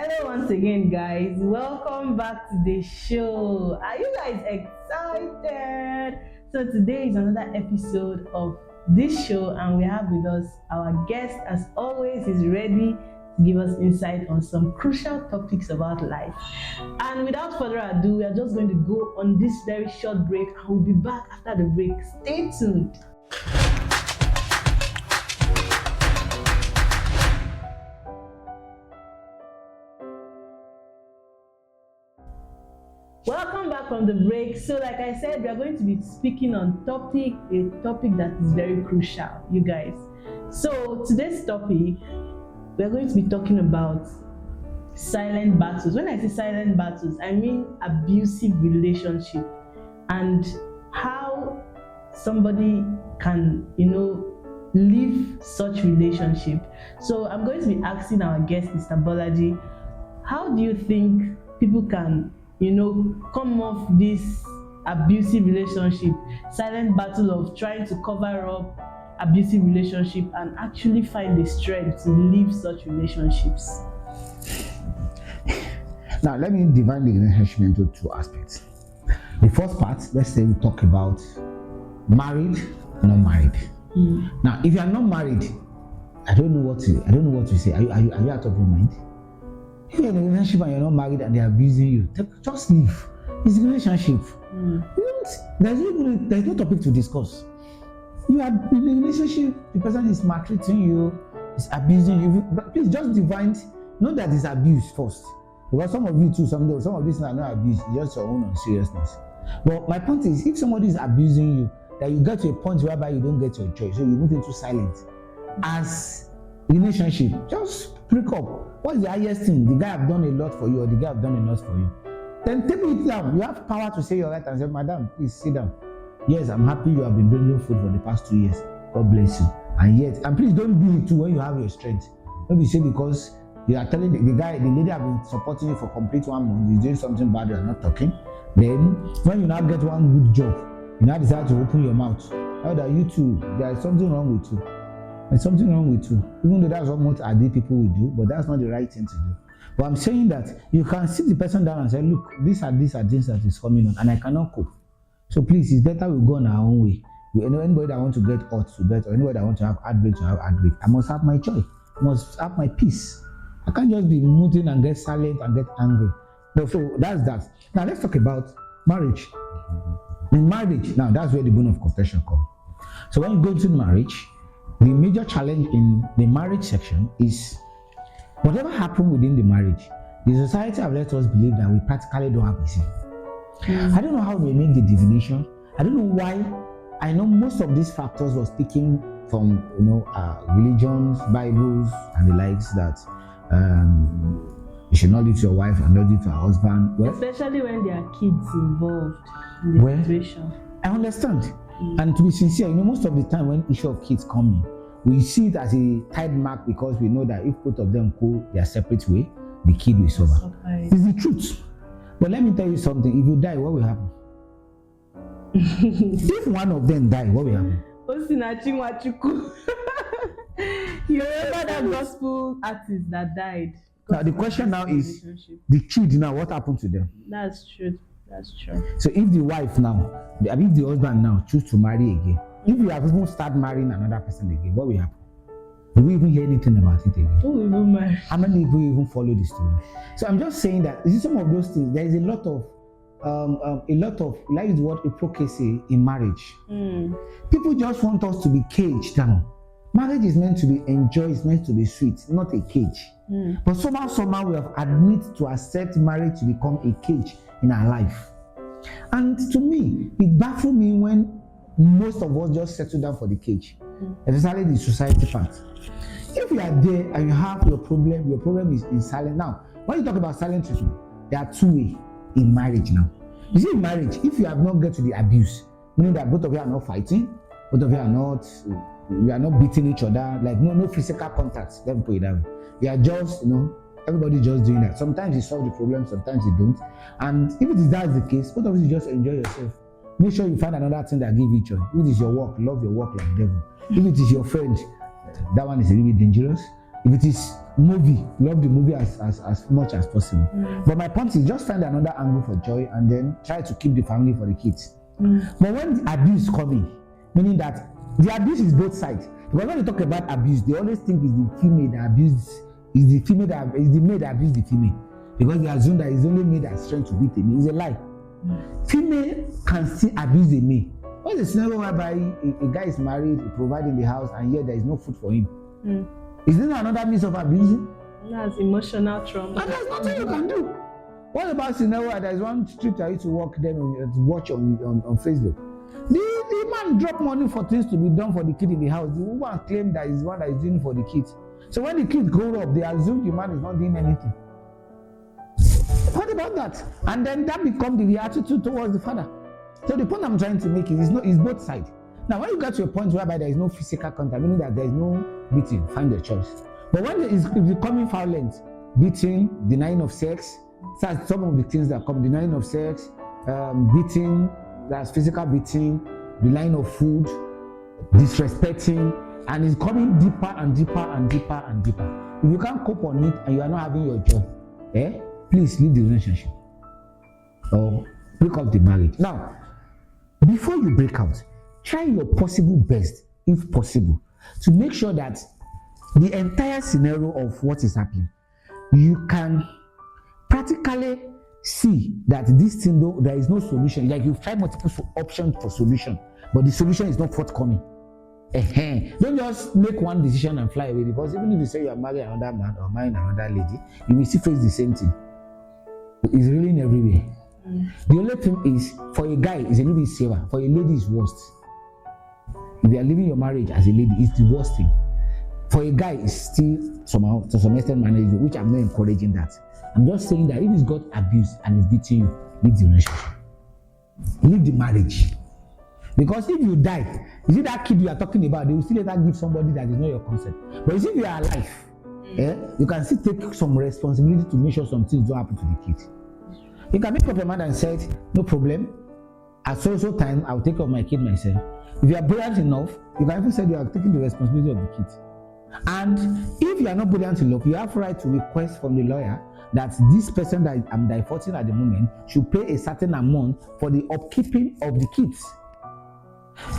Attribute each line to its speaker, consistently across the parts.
Speaker 1: Hello once again, guys. Welcome back to the show. Are you guys excited? So today is another episode of this show, and we have with us our guest, as always, is ready to give us insight on some crucial topics about life. And without further ado, we are just going to go on this very short break, and we'll be back after the break. Stay tuned. Welcome back from the break. So like I said, we are going to be speaking on a topic that is very crucial, you guys. So today's topic, we are going to be talking about silent battles. When I say silent battles, I mean abusive relationship and how somebody can, leave such relationship. So I'm going to be asking our guest, Mr. Bolaji, how do you think people can come off this abusive relationship, silent battle of trying to cover up abusive relationship and actually find the strength to leave such relationships?
Speaker 2: Now, let me divide the relationship into two aspects. The first part, let's say we talk about married, not married. Now, if you are not married, I don't know what to say. Are you out of your mind? If you're in a relationship and you're not married and they're abusing you, just leave. It's a relationship. There's no topic to discuss. You are in a relationship, the person is maltreating you, is abusing you. But please just divine, know that it's abuse first. Because some of you too, some of these are not abuse, it's just your own unseriousness. But my point is, if somebody is abusing you, that you get to a point whereby you don't get your choice, so you move into silence. As relationship, just break up. What's the highest thing? The guy have done a lot for you, or the guy have done a lot for you. Then take it down. You have power to say your right and say, Madam, please sit down. Yes, I'm happy you have been bringing food for the past 2 years. God bless you. And please don't do it too when you have your strength. Don't be say because you are telling the lady have been supporting you for complete 1 month, he's doing something bad, you are not talking. Then when you now get one good job, you now decide to open your mouth. How that you too, there is something wrong with you. There's something wrong with you. Even though that's what most other people will do, but that's not the right thing to do. But I'm saying that you can sit the person down and say, look, these are things that is coming on, and I cannot cope. So please, it's better we go on our own way. Anybody that want to get hurt to get, or anybody that want to have heartbreak to have heartbreak, I must have my joy. I must have my peace. I can't just be mooting and get silent and get angry. No, so that's that. Now let's talk about marriage. In marriage, now that's where the bone of confession comes. So when you go into marriage, the major challenge in the marriage section is whatever happened within the marriage, the society have let us believe that we practically don't have a say. I don't know how they make the divination. I don't know why. I know most of these factors was taken from religions, Bibles, and the likes that you should not leave your wife and not leave your husband.
Speaker 1: Well, especially when there are kids involved in the situation.
Speaker 2: I understand. And to be sincere, most of the time when issue of kids come in, we see it as a tide mark because we know that if both of them go their separate way, the kid will suffer. It's the truth. But let me tell you something. If you die, what will happen? If one of them die, what will happen?
Speaker 1: You remember that gospel artist that died?
Speaker 2: Now the question now is, the kid now, what happened to them?
Speaker 1: That's true.
Speaker 2: So if the wife now, if the husband now choose to marry again, if you have even start marrying another person again, what will happen? Do we even hear anything about it again?
Speaker 1: Who will even marry?
Speaker 2: How many people even follow the story? So I'm just saying that this is some of those things. There is a lot of like the word hypocrisy in marriage. People just want us to be caged down. Marriage is meant to be enjoyed, it's meant to be sweet, not a cage. But somehow we have admitted to accept marriage to become a cage in our life. And to me, it baffles me when most of us just settle down for the cage, especially the society part. If you are there and you have your problem is in silence. Now, when you talk about silent treatment, there are two ways in marriage now. You see, in marriage, if you have not get to the abuse, meaning that both of you are not fighting, both of you are not beating each other, like no physical contact, let me put it that way. You are just, everybody just doing that. Sometimes you solve the problem, sometimes you don't. And if that's the case, both of you just enjoy yourself. Make sure you find another thing that gives you joy. If it is your work, love your work like the devil. If it is your friend, that one is really dangerous. If it is movie, love the movie as much as possible. But my point is just find another angle for joy and then try to keep the family for the kids. But when the abuse is coming, meaning that the abuse is both sides. Because when they talk about abuse, they always think it's the female that abuses, is the male that abuses the female. Because they assume that it's only male that's trying to beat the male. It's a lie. Female can still abuse the male. What's the scenario whereby a guy is married, providing the house, and yet there is no food for him? Is this another means of abusing?
Speaker 1: That's emotional trauma.
Speaker 2: And there's nothing you can do. What about scenario where there is one street I used to walk then to watch on Facebook? The man dropped money for things to be done for the kid in the house. The woman claimed that he's the one that is doing for the kids. So when the kids grow up, they assume the man is not doing anything. What about that? And then that becomes the attitude towards the father. So the point I'm trying to make is both sides. Now, when you get to a point whereby there is no physical contact, meaning that there is no beating, find your choice. But when it is becoming violent, beating, denying of sex, that's some of the things that come: denying of sex, beating, that's physical beating, denying of food, disrespecting, and it's coming deeper and deeper and deeper and deeper. If you can't cope on it and you are not having your job, please leave the relationship or break up the marriage. Now, before you break out, try your possible best, if possible, to make sure that the entire scenario of what is happening, you can practically see that this thing, though, there is no solution. Like you've tried multiple options for solution, but the solution is not forthcoming. Don't just make one decision and fly away, because even if you say you are marrying another man or marrying another lady, you will still face the same thing. It's really in every way. The only thing is, for a guy, it's a little bit safer. For a lady, it's worst. If you are living your marriage as a lady, it's the worst thing. For a guy, it's still somehow to some extent manageable, which I'm not encouraging that. I'm just saying that if he's got abuse and he's beating you, leave the relationship, leave the marriage. Because if you die, you see that kid you are talking about, they will still later give somebody that is not your consent. But if you are alive, you can still take some responsibility to make sure some things don't happen to the kid. You can make up your mind and say, no problem, at so time I'll take care of my kid myself. If you are brilliant enough, you can even say you are taking the responsibility of the kid. And if you are not brilliant enough, you have right to request from the lawyer that this person that I'm divorcing at the moment should pay a certain amount for the upkeeping of the kids.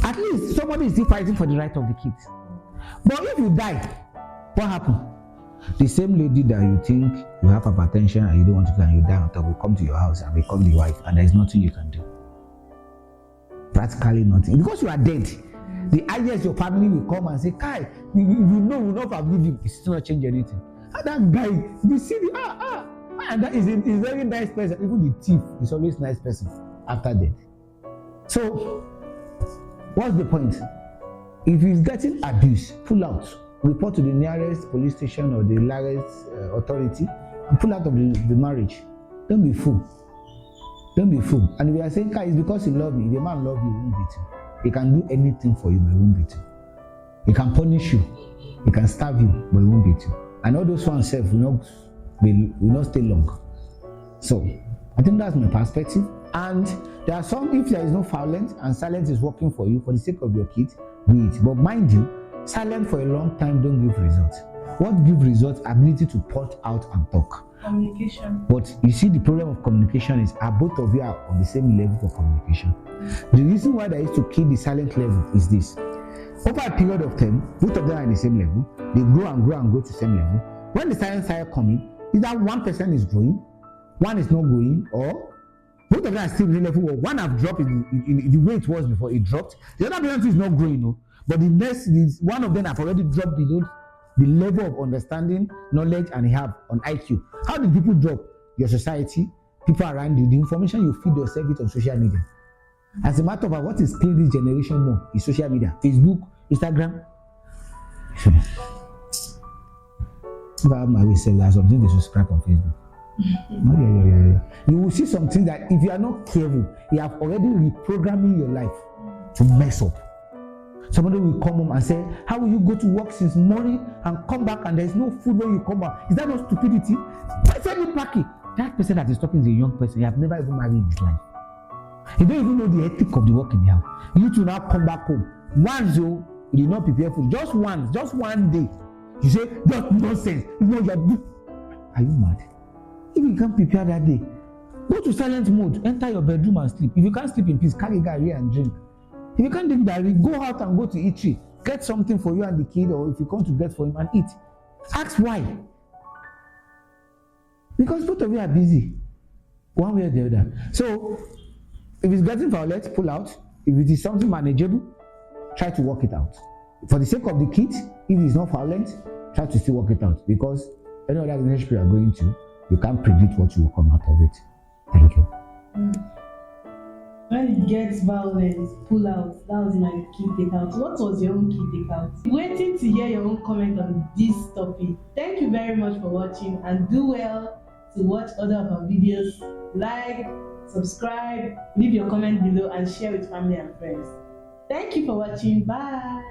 Speaker 2: At least somebody is still fighting for the right of the kids. But if you die, what happened? The same lady that you think you have hypertension and you don't want to go and you die on top will come to your house and become the wife, and there is nothing you can do. Practically nothing. Because you are dead. The highest your family will come and say, Kai, if you know we will not forgive you, it still not change anything. And that guy, you see the and that is a very nice person. Even the thief is always a nice person after death. So what's the point? If he's getting abuse, pull out. Report to the nearest police station or the nearest authority and pull out of the marriage. Don't be fool. Don't be fool. And if you are saying, Kai, it's because he loves me. If the man loves you, he won't beat you. He can do anything for you, but he won't beat you. He can punish you. He can stab you, but he won't beat you. And all those ones self will not stay long. So I think that's my perspective. And there are some, if there is no violence and silence is working for you for the sake of your kids, do it. But mind you, silence for a long time don't give results. What gives results? Ability to put out and talk.
Speaker 1: Communication.
Speaker 2: But you see, the problem of communication is both of you are on the same level for communication. The reason why they used to kill the silent level is this. Over a period of time, both of them are in the same level. They grow and grow and grow to the same level. When the silent started coming, either one person is growing, one is not growing, or both of them are still in the level, or one have dropped in the way it was before it dropped. The other person is not growing, no. But the next is one of them have already dropped below the level of understanding, knowledge, and have on IQ. How did people drop? Your society, people around you, the information you feed yourself with on social media. As a matter of fact, what is killing this generation more is social media, Facebook, Instagram. If I have my way, say there's something they subscribe on Facebook. You will see something that if you are not careful, you have already reprogramming your life to mess up. Somebody will come home and say, how will you go to work since morning and come back and there's no food when you come back? Is that not stupidity? Send it back. That person that is talking is a young person. You have never even married in his life. You don't even know the ethic of the work in the house. You to now come back home. Once you did not prepare food, just one day. You say just nonsense. You know you're. Are you mad? If you can't prepare that day, go to silent mode. Enter your bedroom and sleep. If you can't sleep in peace, carry garri and drink. If you can't drink garri, go out and go to eatery. Get something for you and the kid, or if you come to get for him and eat. Ask why. Because both of you are busy, one way or the other. So, if it's getting violent, pull out. If it is something manageable, try to work it out. For the sake of the kids, if it's not violent, try to still work it out. Because any other relationship you are going to, you can't predict what will come out of it. Thank you.
Speaker 1: When it gets violent, pull out. That was my key takeout. What was your own key takeout? Waiting to hear your own comment on this topic. Thank you very much for watching, and do well to watch other of our videos. Like, subscribe, leave your comment below, and share with family and friends. Thank you for watching. Bye.